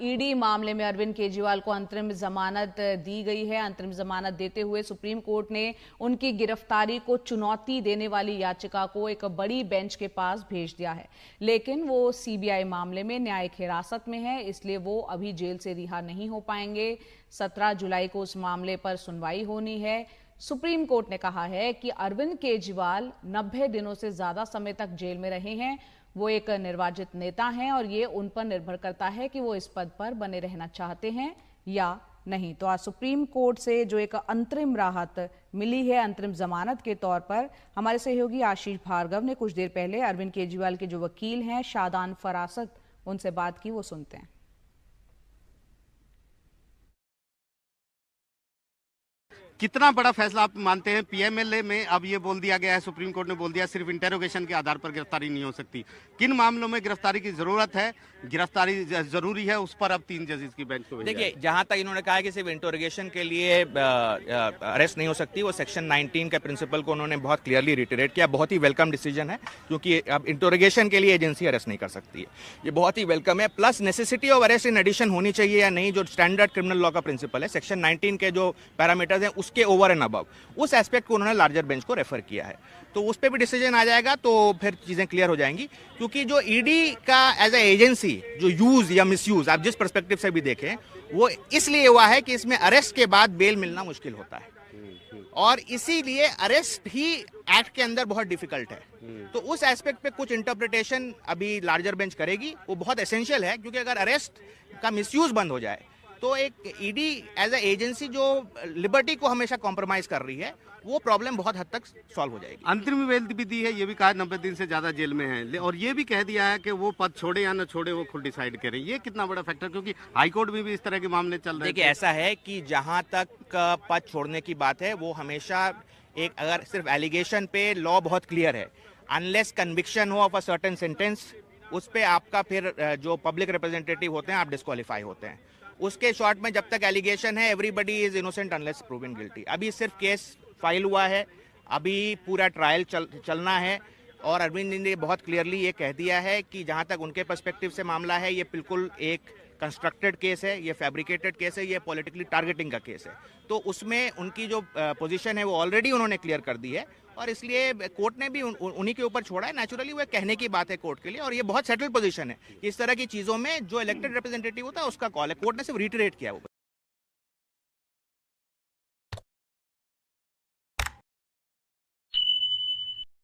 ED मामले में अरविंद केजरीवाल को अंतरिम जमानत दी गई है। अंतरिम जमानत देते हुए सुप्रीम कोर्ट ने उनकी गिरफ्तारी को चुनौती देने वाली याचिका को एक बड़ी बेंच के पास भेज दिया है, लेकिन वो सीबीआई मामले में न्यायिक हिरासत में है, इसलिए वो अभी जेल से रिहा नहीं हो पाएंगे। 17 जुलाई को उस मामले पर सुनवाई होनी है। सुप्रीम कोर्ट ने कहा है कि अरविंद केजरीवाल 90 दिनों से ज्यादा समय तक जेल में रहे हैं। वो एक निर्वाचित नेता हैं और ये उन पर निर्भर करता है कि वो इस पद पर बने रहना चाहते हैं या नहीं। तो आज सुप्रीम कोर्ट से जो एक अंतरिम राहत मिली है अंतरिम जमानत के तौर पर, हमारे सहयोगी आशीष भार्गव ने कुछ देर पहले अरविंद केजरीवाल के जो वकील हैं शादान फरासत, उनसे बात की, वो सुनते हैं। कितना बड़ा फैसला आप मानते हैं? पीएमएलए में अब ये बोल दिया गया है, सुप्रीम कोर्ट ने बोल दिया सिर्फ इंटेरोगेशन के आधार पर गिरफ्तारी नहीं हो सकती। किन मामलों में गिरफ्तारी की जरूरत है, गिरफ्तारी जरूरी है, उस पर अब 3 जजेस की बेंच को भेजा। देखिए, जहां तक इन्होंने कहा कि सिर्फ इंटेरोगेशन के लिए अरेस्ट नहीं हो सकती, वो सेक्शन 19 के प्रिंसिपल को उन्होंने बहुत क्लियरली रिटरेट किया। बहुत ही वेलकम डिसीजन है, क्योंकि अब इंटेरोगेशन के लिए एजेंसी अरेस्ट नहीं कर सकती है, ये बहुत ही वेलकम है। Plus necessity of arrest in addition होनी चाहिए या नहीं, जो स्टैंडर्ड क्रिमिनल लॉ का प्रिंसिपल है, सेक्शन 19 के जो पैरामीटर्स हैं उसके ओवर एंड अबव, उस एस्पेक्ट को उन्होंने लार्जर बेंच को रेफर किया है। तो उस पर भी डिसीजन आ जाएगा तो फिर चीजें क्लियर हो जाएंगी। क्योंकि जो ईडी का एज ए एजेंसी जो यूज या मिसयूज आप जिस पर्सपेक्टिव से भी देखें, वो इसलिए हुआ है कि इसमें अरेस्ट के बाद बेल मिलना मुश्किल होता है, और इसीलिए अरेस्ट ही एक्ट के अंदर बहुत डिफिकल्ट है। तो उस एस्पेक्ट पे कुछ इंटरप्रिटेशन अभी लार्जर बेंच करेगी, वो बहुत एसेंशियल है। क्योंकि अगर अरेस्ट का मिसयूज बंद हो जाए तो एक ईडी एज ए एजेंसी जो लिबर्टी को हमेशा कॉम्प्रोमाइज कर रही है, वो प्रॉब्लम बहुत हद तक सॉल्व हो जाएगी। अंतरिम बेल भी दी है, ये भी कहा 90 दिन से ज्यादा जेल में है, और ये भी कह दिया है कि वो पद छोड़े या न छोड़े वो खुद डिसाइड करें। ये कितना बड़ा फैक्टर, क्योंकि हाईकोर्ट में भी इस तरह के मामले चल रहे हैं। देखिए, ऐसा है कि जहां तक पद छोड़ने की बात है, वो हमेशा एक, अगर सिर्फ एलिगेशन पे लॉ बहुत क्लियर है, अनलेस कन्विक्शन हो ऑफ अ सर्टेन सेंटेंस, उस पे आपका फिर जो पब्लिक रिप्रेजेंटेटिव होते हैं आप डिस्क्वालीफाई होते हैं। उसके शॉर्ट में जब तक एलिगेशन है, everybody is innocent unless proven guilty. अभी सिर्फ केस फाइल हुआ है, अभी पूरा ट्रायल चलना है, और अरविंद ने बहुत क्लियरली ये कह दिया है कि जहां तक उनके पर्सपेक्टिव से मामला है, ये बिल्कुल एक कंस्ट्रक्टेड केस है, ये फैब्रिकेटेड केस है, ये पॉलिटिकली टारगेटिंग का केस है। तो उसमें उनकी जो पोजीशन है वो ऑलरेडी उन्होंने क्लियर कर दी है, और इसलिए कोर्ट ने भी उन्हीं के ऊपर छोड़ा है। नेचुरली वो कहने की बात है कोर्ट के लिए, और ये बहुत सेटल्ड पोजीशन है। इस तरह की चीजों में जो इलेक्टेड रिप्रेजेंटेटिव होता है उसका कॉल है, कोर्ट ने सिर्फ रिटरेट किया वो।